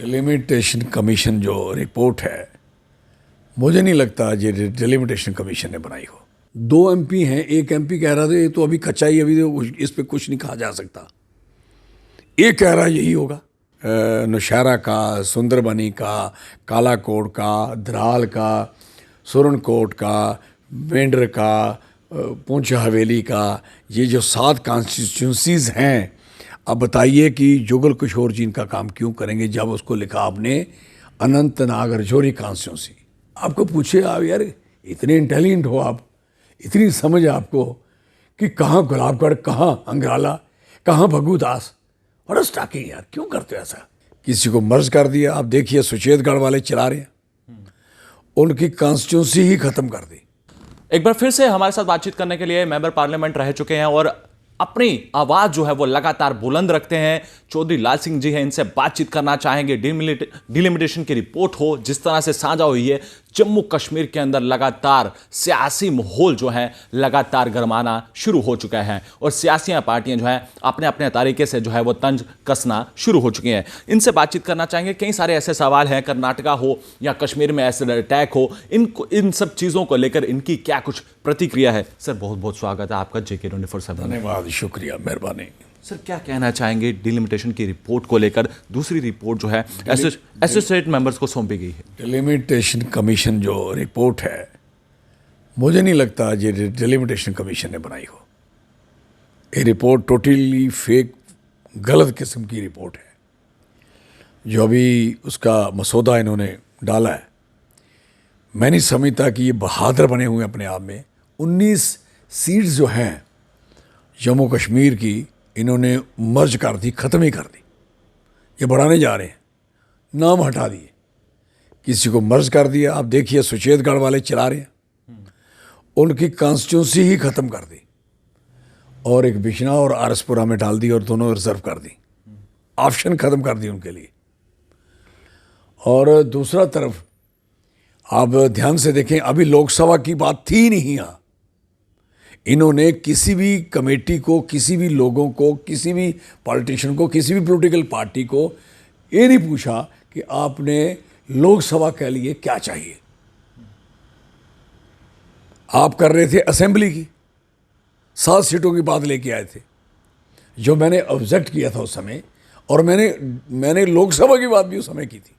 Delimitation commission जो report है, मुझे नहीं लगता ये डिलिमिटेशन कमीशन ने बनाई हो। 2 MP हैं, एक MP कह रहा था ये तो अभी कच्चा ही, अभी तो इस पे कुछ नहीं कहा जा सकता। एक कह रहा यही होगा। नौशहरा का, सुंदरबनी का, कालाकोट का, द्राल का, सुरनकोट का, मेंढर का, पुंछ हवेली का, ये जो 7 कॉन्स्टिट्यूंसीज हैं, अब बताइए कि जुगल किशोर जी इनका काम क्यों करेंगे जब उसको लिखा आपने अनंतनाग रजौरी कॉन्स्टिट्यूंसी। आपको पूछे, आप यार इतने इंटेलिजेंट हो आप, इतनी समझ आपको कि कहाँ गुलाबगढ़, कहाँ अंग्राला, कहाँ भगूदास, और स्टाकिंग यार क्यों करते हो ऐसा? किसी को मर्ज कर दिया। आप देखिए सुचेतगढ़ वाले चला रहे हैं, उनकी कॉन्स्टिट्यूंसी ही खत्म कर दी। एक बार फिर से हमारे साथ बातचीत करने के लिए मेंबर पार्लियामेंट रह चुके हैं और अपनी आवाज जो है वो लगातार बुलंद रखते हैं, चौधरी लाल सिंह जी हैं, इनसे बातचीत करना चाहेंगे। डिलिमिटेशन की रिपोर्ट हो जिस तरह से साझा हुई है, जम्मू कश्मीर के अंदर लगातार सियासी माहौल जो है लगातार गरमाना शुरू हो चुका है और सियासी पार्टियां जो है अपने अपने तरीके से जो है वो तंज कसना शुरू हो चुकी हैं। इनसे बातचीत करना चाहेंगे। कई सारे ऐसे सवाल हैं, कर्नाटका हो या कश्मीर में ऐसे अटैक हो, इन सब चीज़ों को लेकर इनकी क्या कुछ प्रतिक्रिया है? सर बहुत बहुत स्वागत है आपका JK 24/7। धन्यवाद, शुक्रिया, मेहरबानी। सर क्या कहना चाहेंगे डिलिमिटेशन की रिपोर्ट को लेकर? दूसरी रिपोर्ट जो है एसोसिएट मेंबर्स को सौंपी गई है। डिलिमिटेशन कमीशन जो रिपोर्ट है, मुझे नहीं लगता ये डिलिमिटेशन कमीशन ने बनाई हो। ये रिपोर्ट टोटली फेक, गलत किस्म की रिपोर्ट है। जो अभी उसका मसौदा इन्होंने डाला है, मैं नहीं समझता कि ये बहादुर बने हुए अपने आप में। 19 सीट्स जो हैं जम्मू कश्मीर की, इन्होंने मर्ज कर दी, ख़त्म ही कर दी। ये बढ़ाने जा रहे हैं, नाम हटा दिए, किसी को मर्ज कर दिया। आप देखिए सुचेतगढ़ वाले चला रहे हैं, उनकी कॉन्स्टिट्यूंसी ही ख़त्म कर दी और एक बिश्ना और आरसपुरा में डाल दी और दोनों रिजर्व कर दी, ऑप्शन ख़त्म कर दी उनके लिए। और दूसरा तरफ आप ध्यान से देखें, अभी लोकसभा की बात थी नहीं यहाँ। इन्होंने किसी भी कमेटी को, किसी भी लोगों को, किसी भी पॉलिटिशियन को, किसी भी पॉलिटिकल पार्टी को ये नहीं पूछा कि आपने लोकसभा के लिए क्या चाहिए। आप कर रहे थे असेंबली की, 7 सीटों की बात लेके आए थे, जो मैंने ऑब्जेक्ट किया था उस समय, और मैंने लोकसभा की बात भी उस समय की थी,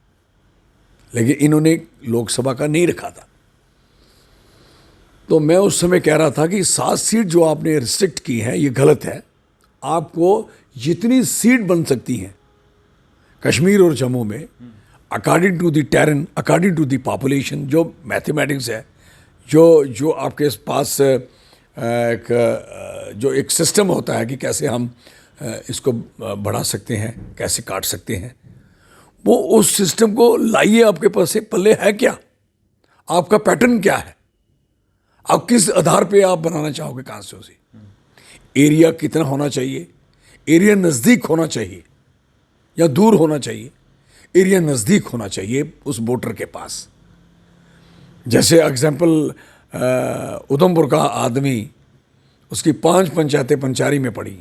लेकिन इन्होंने लोकसभा का नहीं रखा था। तो मैं उस समय कह रहा था कि 7 सीट जो आपने रिस्ट्रिक्ट की है ये गलत है। आपको जितनी सीट बन सकती हैं कश्मीर और जम्मू में, according to the terrain, according to the population, जो मैथमेटिक्स है, जो आपके पास जो एक सिस्टम होता है कि कैसे हम इसको बढ़ा सकते हैं, कैसे काट सकते हैं, वो उस सिस्टम को लाइए। आपके पास से पल्ले है क्या, आपका पैटर्न क्या है, आप किस आधार पे आप बनाना चाहोगे कॉन्स्टिट्यूंसी? एरिया कितना होना चाहिए? एरिया नज़दीक होना चाहिए या दूर होना चाहिए? एरिया नज़दीक होना चाहिए उस वोटर के पास। जैसे एग्जाम्पल, उधमपुर का आदमी, उसकी 5 पंचायतें पंचारी में पड़ी,